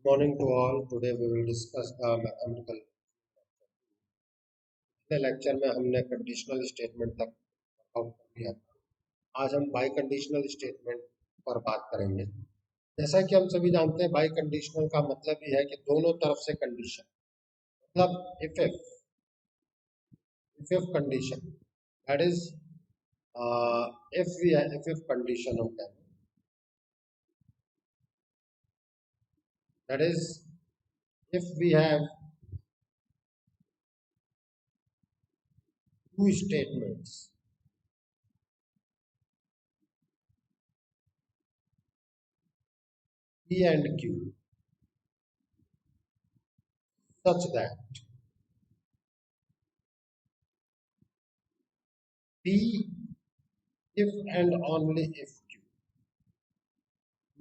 Morning to all. Today we will discuss the mathematical. पिछले lecture में हमने conditional statement तक वर्कआउट कर लिया था। आज हम बाई कंडीशनल स्टेटमेंट पर बात करेंगे। जैसा कि हम सभी जानते हैं, बाई कंडीशनल का मतलब ये है कि दोनों तरफ से कंडीशन, मतलब if condition, that is if condition होता है, that is if we have two statements P and Q such that P if and only if Q, P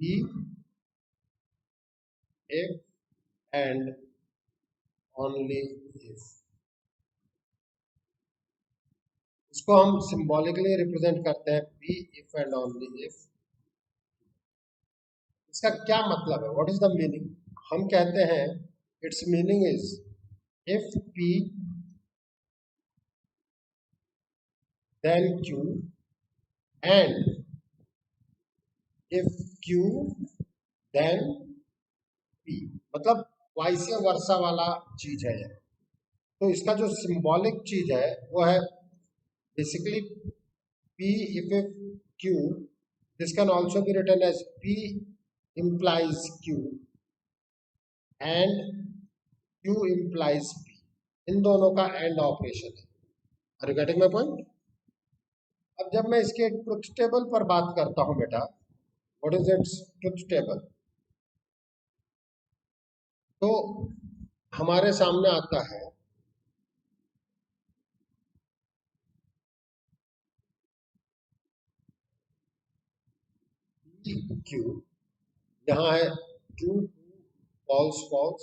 if and only if, इसको हम सिंबॉलिकली रिप्रेजेंट करते हैं P if and only if। इसका क्या मतलब है? What is the meaning? हम कहते हैं it's meaning is if P then Q and if Q then P, मतलब वाइस वर्सा वाला चीज है। तो इसका जो सिंबॉलिक चीज है वो है basically P if Q, this can also be written as P implies Q and Q implies P। इन दोनों का एंड ऑपरेशन है। Are you getting my point? अब जब मैं इसके ट्रुथ टेबल पर बात करता हूं बेटा, what is it's truth table, तो हमारे सामने आता है Q, यहाँ है ट्रू फॉल्स फॉल्स,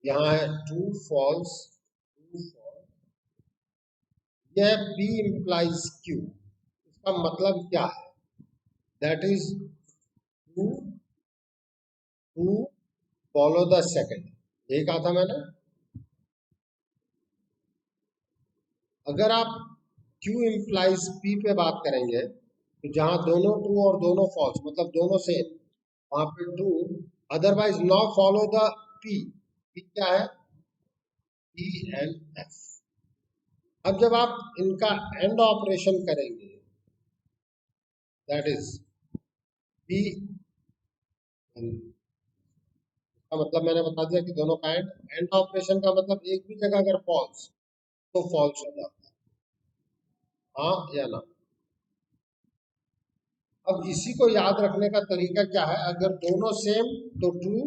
यहाँ है ट्रू फॉल्स ट्रू फॉल्स, यह P implies Q। इसका मतलब क्या है? That is to to follow the second. यही कहा था मैंने। अगर आप Q implies P पे बात करेंगे तो जहां दोनों ट्रू और दोनों फॉल्स, मतलब दोनों सेम, वहां पे ट्रू, अदरवाइज नॉ फॉलो द P। P क्या है? P and F। अब जब आप इनका एंड ऑपरेशन करेंगे, दैट इज P, का मतलब मैंने बता दिया कि दोनों का एंड ऑपरेशन का मतलब एक भी जगह अगर फॉल्स तो फॉल्स हो जाता है, हाँ या ना। अब इसी को याद रखने का तरीका क्या है? अगर दोनों सेम तो ट्रू,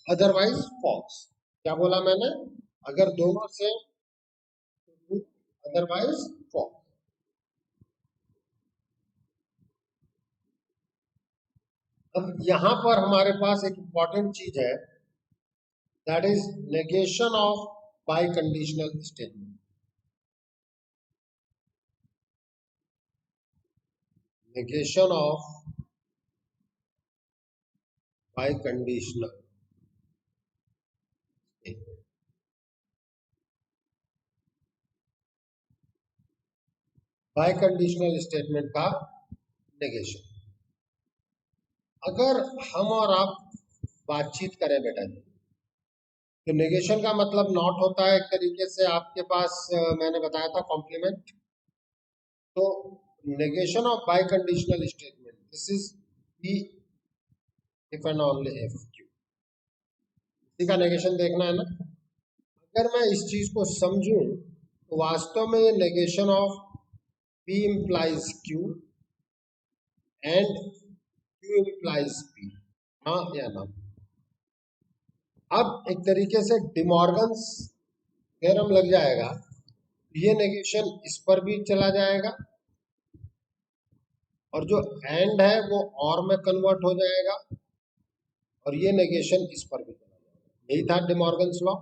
अदरवाइज फॉल्स। क्या बोला मैंने? अगर दोनों सेम तो ट्रू, अदरवाइज फॉल्स। अब यहां पर हमारे पास एक इंपॉर्टेंट चीज है, that is negation of bye conditional statement. Negation of bye conditional bye conditional statement का नेगेशन। अगर हम और आप बातचीत करें बेटा जी, तो नेगेशन का मतलब नॉट होता है एक तरीके से आपके पास, मैंने बताया था कॉम्प्लीमेंट। तो negation of bye conditional statement, this is P if and only if Q। इसी का नेगेशन देखना है ना। अगर मैं इस चीज को समझूं तो वास्तव में ये negation of P implies Q and Q implies P, हाँ या ना। अब एक तरीके से डिमॉर्गन्स थ्योरम लग जाएगा, ये नेगेशन इस पर भी चला जाएगा और जो एंड है वो और में कन्वर्ट हो जाएगा और ये नेगेशन इस पर भी चला जाएगा। यही था डिमॉर्गन्स लॉ।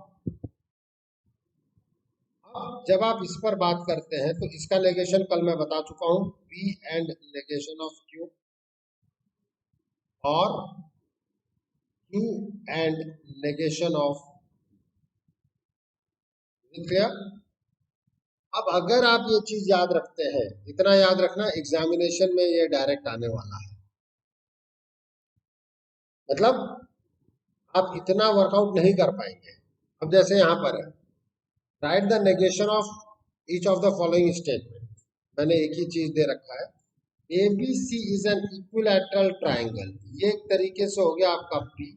अब जब आप इस पर बात करते हैं तो इसका नेगेशन कल मैं बता चुका हूं, P and negation of Q और Q and negation of, clear. अब अगर आप ये चीज याद रखते हैं, इतना याद रखना, एग्जामिनेशन में ये डायरेक्ट आने वाला है, मतलब आप इतना वर्कआउट नहीं कर पाएंगे। अब जैसे यहां पर है, write the negation of each of the following statement. मैंने एक ही चीज दे रखा है, A B C is an equilateral triangle. ये एक तरीके से हो गया आपका P,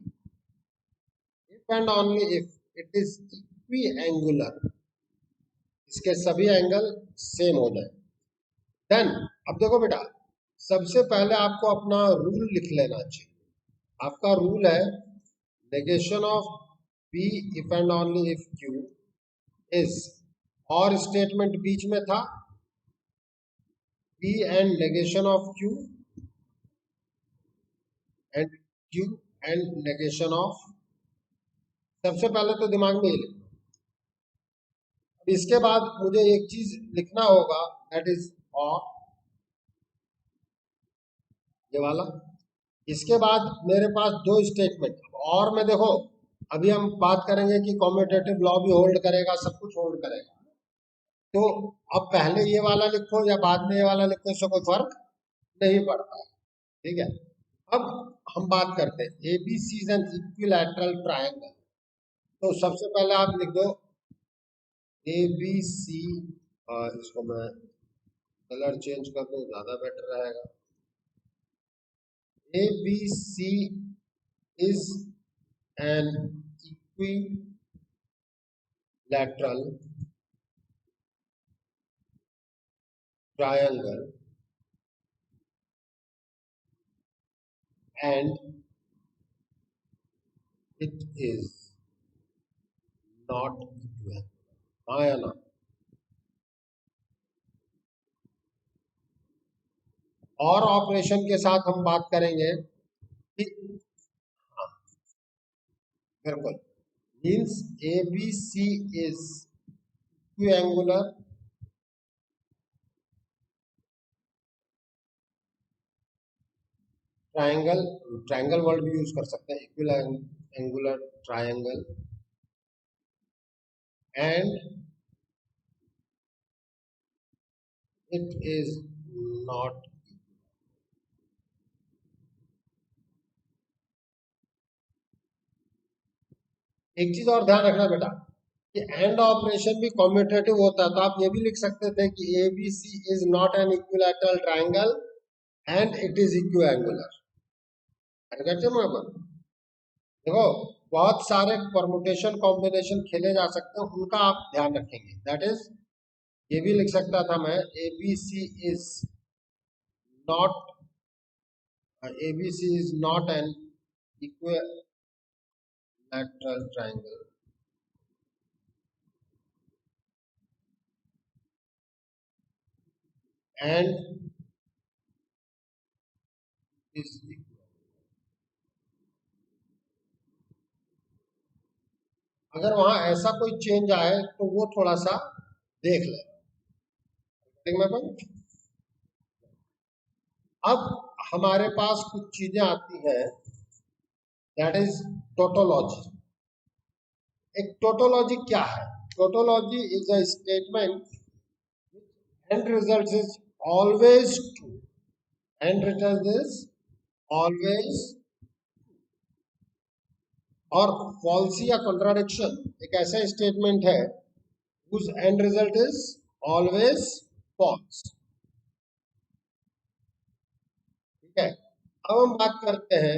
if and only if it is equiangular, इसके सभी एंगल सेम हो जाए, देन, अब देखो बेटा, सबसे पहले आपको अपना रूल लिख लेना चाहिए। आपका रूल है negation of P if and only if Q is, और स्टेटमेंट बीच में था P and negation of Q and Q and negation of, सबसे पहले तो दिमाग में ये लिखना। अब इसके बाद मुझे एक चीज लिखना होगा, दैट इज और, ये वाला। इसके बाद मेरे पास दो स्टेटमेंट, और में देखो अभी हम बात करेंगे कि कॉम्यूटेटिव लॉ भी होल्ड करेगा, सब कुछ होल्ड करेगा, तो अब पहले ये वाला लिखो या बाद में ये वाला लिखो, इससे कोई फर्क नहीं पड़ता है, ठीक है। अब हम बात करते हैं A B C is an equilateral triangle. तो सबसे पहले आप लिख दो ए बी सी, इसको मैं कलर चेंज कर दूं, ज्यादा बेटर रहेगा। A B C is an equilateral triangle and it is not equivalent, हाँ या ना। और ऑपरेशन के साथ हम बात करेंगे कि, हाँ, बिल्कुल, means A B C is equiangular triangle, triangle word भी यूज कर सकते हैं, equiangular triangle and it is not. एक चीज और ध्यान रखना बेटा, कि एंड ऑपरेशन भी कॉम्यूटेटिव होता है, तो आप ये भी लिख सकते थे कि A B C is not an equilateral triangle and it is equiangular. देखो बहुत सारे परमुटेशन कॉम्बिनेशन खेले जा सकते हैं, उनका आप ध्यान रखेंगे। दैट इज, ये भी लिख सकता था मैं, A B C is not, A B C is not an equilateral triangle and is, अगर वहां ऐसा कोई चेंज आए तो वो थोड़ा सा देख ले, ठीक है। अब हमारे पास कुछ चीजें आती हैं, दैट इज टोटोलॉजी। एक टोटोलॉजी क्या है? Tautology is a statement and result is always true, and result is always, और फॉल्सी या कॉन्ट्राडिक्शन एक ऐसा स्टेटमेंट है whose end result is always false, ठीक है। अब हम बात करते हैं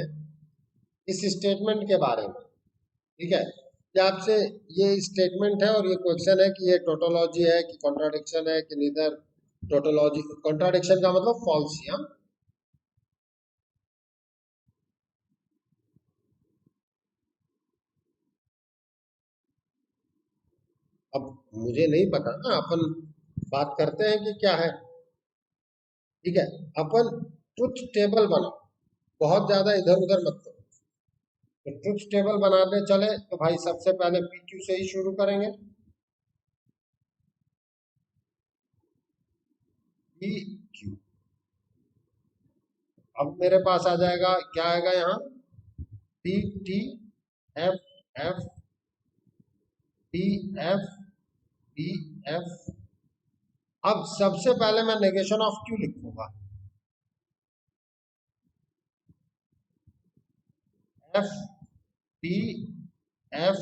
इस स्टेटमेंट के बारे में, ठीक है। कि आपसे ये स्टेटमेंट है और ये क्वेश्चन है कि ये टोटोलॉजी है कि कॉन्ट्राडिक्शन है कि नीदर टोटोलॉजी, कॉन्ट्राडिक्शन का मतलब फॉल्सी। हम अब मुझे नहीं पता ना, अपन बात करते हैं कि क्या है, ठीक है। अपन ट्रुथ टेबल बनाओ, बहुत ज्यादा इधर उधर मत करो। तो ट्रुथ टेबल बनाने चले तो भाई सबसे पहले PQ से ही शुरू करेंगे। PQ, अब मेरे पास आ जाएगा, क्या आएगा यहाँ, D T F F D F D F. अब सबसे पहले मैं नेगेशन ऑफ क्यू लिखूंगा, एफ डी एफ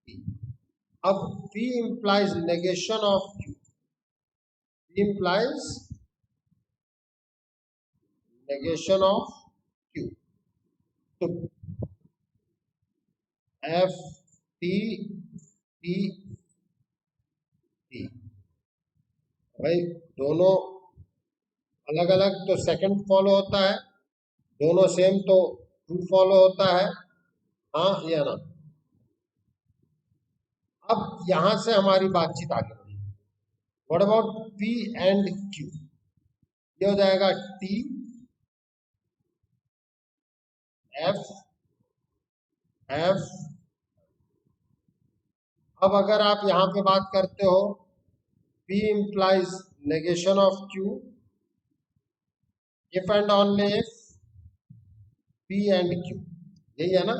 डी। अब P implies negation of Q, P implies negation of Q, तो F T T T, भाई दोनों अलग अलग तो सेकंड फॉलो होता है, दोनों सेम तो ट्रू फॉलो होता है, हाँ या ना। अब यहां से हमारी बातचीत आगे बढ़ी। What about P and Q, ये हो जाएगा T F F। अब अगर आप यहां पे बात करते हो P implies negation of Q if and only if P and Q, यही है ना।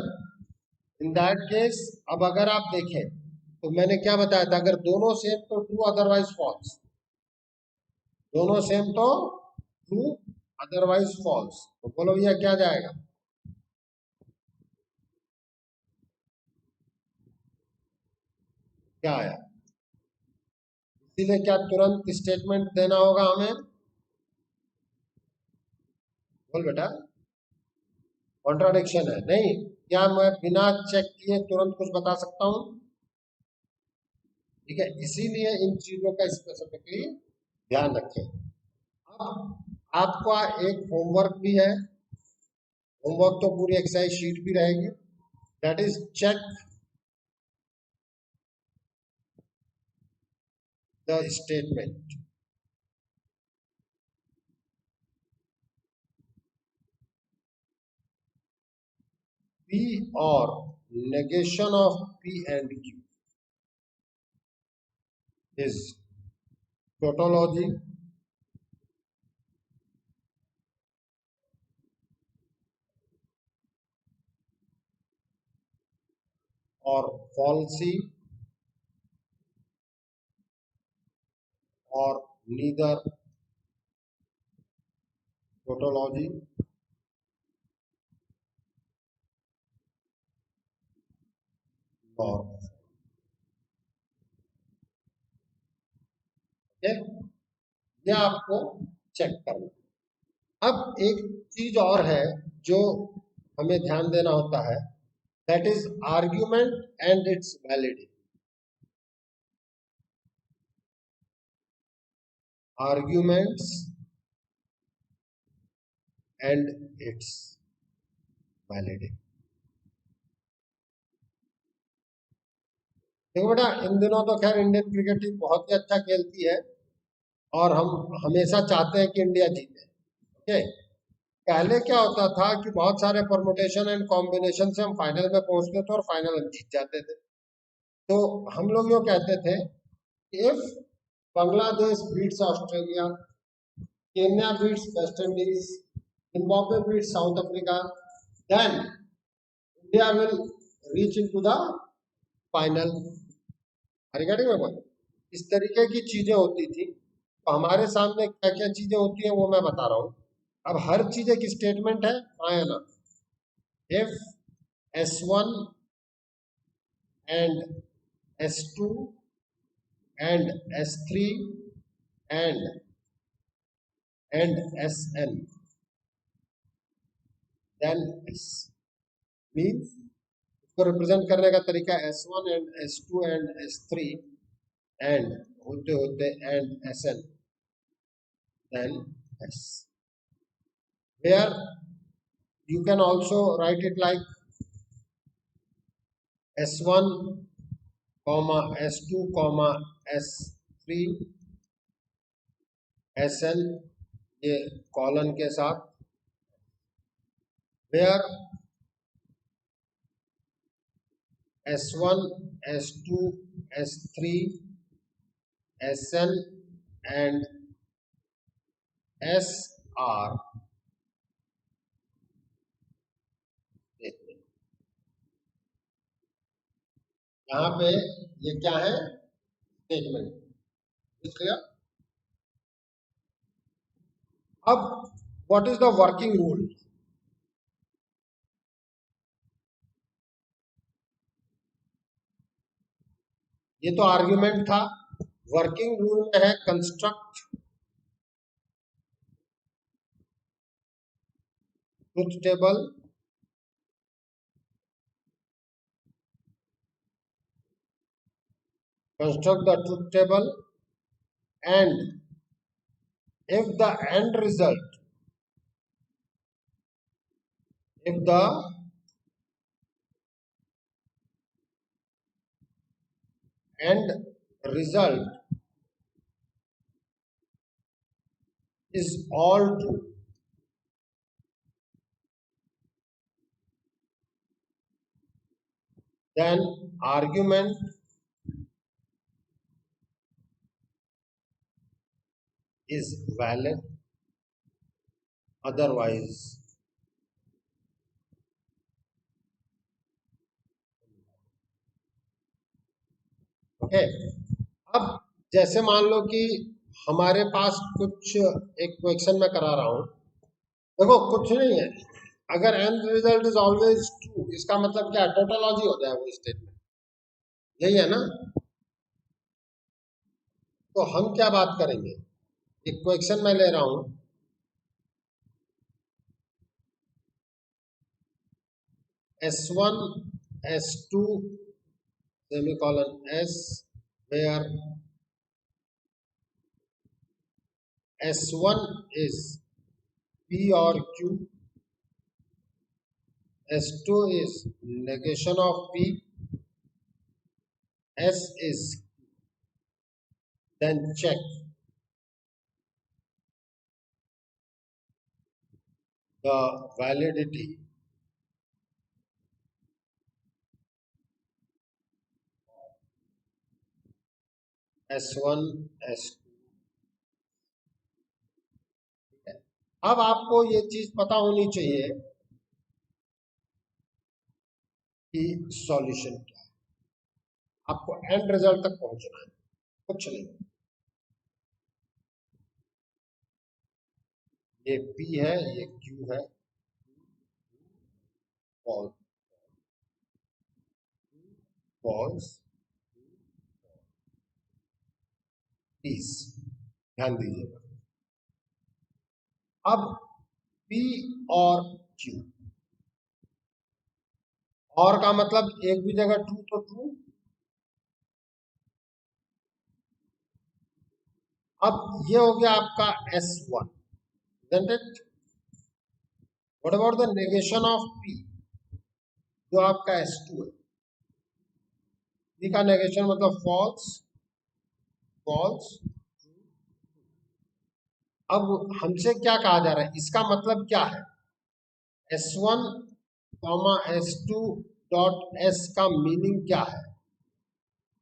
इन दैट केस अब अगर आप देखें तो मैंने क्या बताया था, अगर दोनों सेम तो ट्रू अदरवाइज फॉल्स, दोनों सेम तो ट्रू अदरवाइज फॉल्स, तो बोलो भैया क्या जाएगा, क्या आया। इसीलिए क्या तुरंत स्टेटमेंट देना होगा हमें, बोल बेटा। कॉन्ट्राडिक्शन है नहीं, क्या मैं बिना चेक किए तुरंत कुछ बता सकता हूं, ठीक है। इसीलिए इन चीजों का स्पेसिफिकली ध्यान रखें। अब आपका एक होमवर्क भी है, होमवर्क तो पूरी एक्सरसाइज शीट भी रहेगी, that is check the statement. P or negation of P and Q is tautology, or falsy, or neither tautology nor, okay? ये आपको चेक करना। अब एक चीज और है जो हमें ध्यान देना होता है, that is argument and it's validity. Arguments and it's validity. देखो बेटा, इन दिनों तो खैर इंडियन क्रिकेट टीम बहुत ही अच्छा खेलती है और हम हमेशा चाहते हैं कि इंडिया जीते, ओके। पहले क्या होता था कि बहुत सारे परमुटेशन एंड कॉम्बिनेशन से हम फाइनल में पहुंचते थे और फाइनल हम जीत जाते थे। तो हम लोग यो कहते थे, if Bangladesh beats Australia, Kenya beats West Indies, Zimbabwe beats South Africa, then India will reach into the final. Regarding में बोल, इस तरीके की चीजें होती थी। तो हमारे सामने क्या क्या चीजें होती है वो मैं बता रहा हूँ। अब हर चीज एक स्टेटमेंट है, हाँ या ना। If S1 and S2 and S3 and Sn, then S means इसको रिप्रेजेंट करने का तरीका S1 and S2 and S3 and होते होते and Sn, then S, where you can also write it like S1 comma S2 comma S3 Sn, ये colon के साथ, where S1 S2 S3 Sn and S are statement, यहाँ पे ये क्या है, स्टेटमेंट, क्लियर। अब what is the working rule? ये तो आर्ग्यूमेंट था। वर्किंग रूल में है construct truth table, construct the truth table, and if the end result, if the end result is all true, then argument is valid, otherwise okay. अब जैसे मान लो कि हमारे पास कुछ एक क्वेश्चन में करा रहा हूं, देखो कुछ नहीं है, अगर and result is always true इसका मतलब क्या, टोटोलॉजी हो जाए वो स्टेटमेंट, यही है ना। तो हम क्या बात करेंगे, एक क्वेश्चन मैं ले रहा हूं, S1 S2 semicolon S where S1 is P or Q, S2 is negation of P, S is, then check the validity S1 S2। अब आपको ये चीज पता होनी चाहिए कि सॉल्यूशन क्या है, आपको एंड रिजल्ट तक पहुंचना है, कुछ नहीं। ये P है, ये Q है, फॉल्स फॉल्स, प्लीज ध्यान दीजिएगा। अब P और Q, और का मतलब एक भी जगह ट्रू तो ट्रू। अब ये हो गया आपका S1, isn't it? What about the negation of P, जो आपका S2 है, P का नेगेशन मतलब फॉल्स फॉल्स। अब हमसे क्या कहा जा रहा है, इसका मतलब क्या है, S1 S2 डॉट S का मीनिंग क्या है,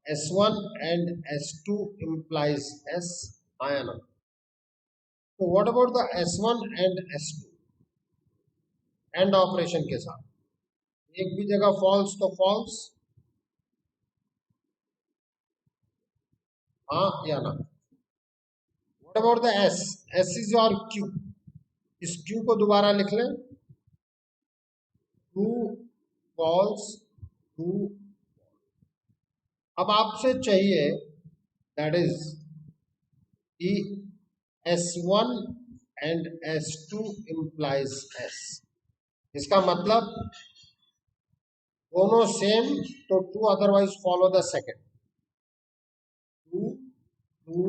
S1 and S2 implies S, आया ना। तो what about the S1 and S2 and operation के साथ, एक भी जगह फॉल्स तो फॉल्स, हाँ या ना। What about the S, S is your Q, इस Q को दोबारा लिख लें, ट्रू फॉल्स ट्रू। अब आपसे चाहिए दैट इज कि S1 and S2 implies S, इसका मतलब दोनों सेम तो true, otherwise follow the second, true true,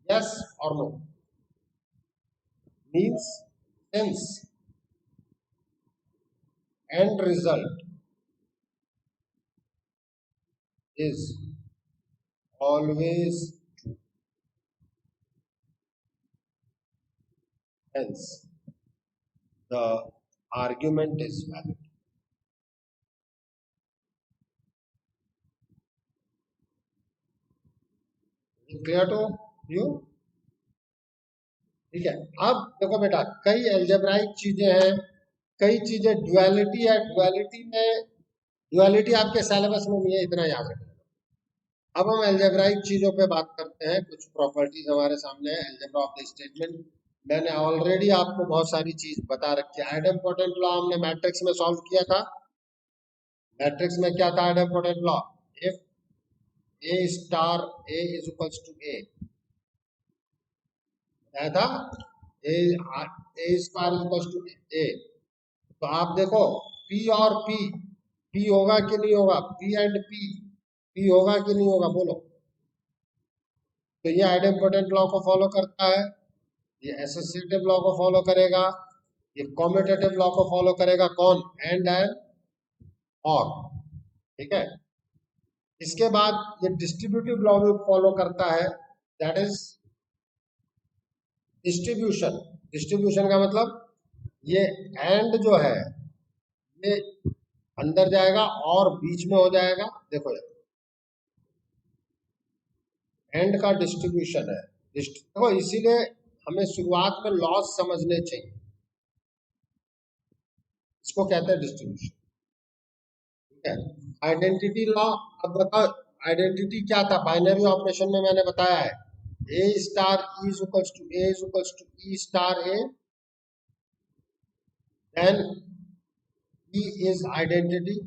yes और no, means since end result is always true, hence the argument is valid। Clear to you? ठीक है। अब देखो बेटा, कई एल्जेब्राइक चीजें हैं, कई चीजें ड्युअलिटी है, ड्युअलिटी में ड्युअलिटी आपके सिलेबस में नहीं है, इतना याद रखना। अब हम एल्जेब्राइक चीजों पे बात करते हैं। कुछ प्रॉपर्टीज हमारे सामने है एल्जेब्रा ऑफ द स्टेटमेंट। मैंने ऑलरेडी आपको बहुत सारी चीज बता रखी है। आइडेम्पोटेंट लॉ हमने मैट्रिक्स में सॉल्व किया था। मैट्रिक्स में क्या था idempotent law? If A star A is equals to A, क्या था? A star is equals to A. तो आप देखो पी और पी होगा कि नहीं होगा? पी एंड पी होगा कि नहीं होगा? बोलो। तो ये आइडेम्पोटेंट लॉ को फॉलो करता है, ये एसोसिएटिव लॉ को फॉलो करेगा, ये कॉम्यूटेटिव लॉ को फॉलो करेगा। कौन? एंड और। ठीक है। इसके बाद ये डिस्ट्रीब्यूटिव लॉ भी फॉलो करता है, दैट इज डिस्ट्रीब्यूशन। डिस्ट्रीब्यूशन का मतलब ये एंड जो है ये अंदर जाएगा और बीच में हो जाएगा। देखो एंड का डिस्ट्रीब्यूशन है। देखो इसीलिए हमें शुरुआत में लॉस समझने चाहिए, इसको कहते हैं डिस्ट्रीब्यूशन। ठीक है। आइडेंटिटी लॉ, अब बताओ आइडेंटिटी क्या था? बाइनरी ऑपरेशन में मैंने बताया है A star is equals to A is equals to E star A, then E is identity.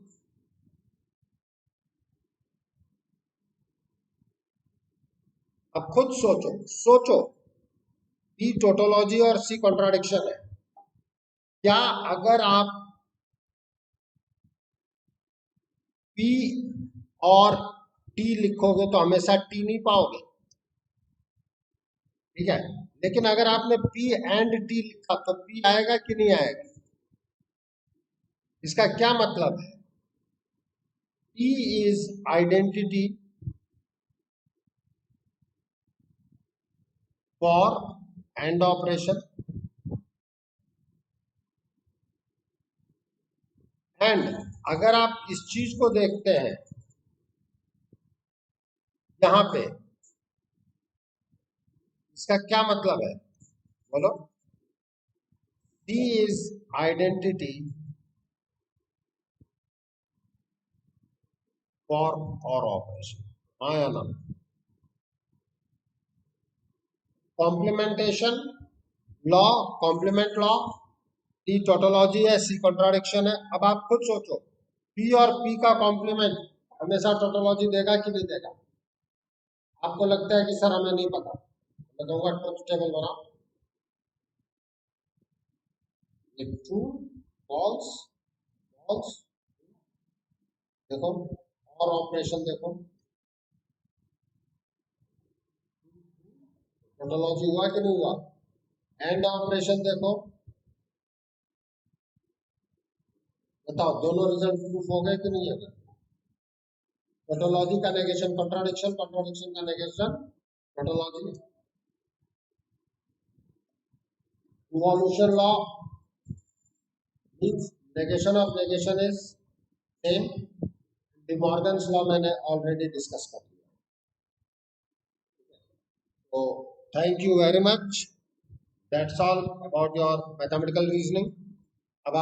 अब खुद सोचो पी टोटोलॉजी और सी कॉन्ट्राडिक्शन है। क्या अगर आप पी और टी लिखोगे तो हमेशा टी नहीं पाओगे? ठीक है। लेकिन अगर आपने पी एंड टी लिखा तो पी आएगा कि नहीं आएगा? इसका क्या मतलब है? P is identity for and operation, and अगर आप इस चीज को देखते हैं यहां पे, इसका क्या मतलब है? बोलो। D is identity for or operation, हाँ या ना? Complementation law, complement law, T tautology है, सी कॉन्ट्राडिक्शन है। अब आप खुद सोचो पी और पी का कॉम्प्लीमेंट हमेशा टोटोलॉजी देगा कि नहीं देगा? आपको लगता है कि सर हमें नहीं पता, मैं कहूंगा ट्रुथ टेबल बनाओ। True, false, false. देखो और ऑपरेशन देखो, टोटोलॉजी हुआ कि नहीं हुआ? एंड ऑपरेशन देखो, बताओ दोनों रिजल्ट प्रूफ हो गए कि नहीं हो गए? टोटोलॉजी का नेगेशन कॉन्ट्राडिक्शन, कॉन्ट्राडिक्शन का negation tautology. Evolution law means negation of negation is same. D Morgan's law मैंने ऑलरेडी डिस्कस कर दिया। So thank you very much. That's all about your mathematical reasoning.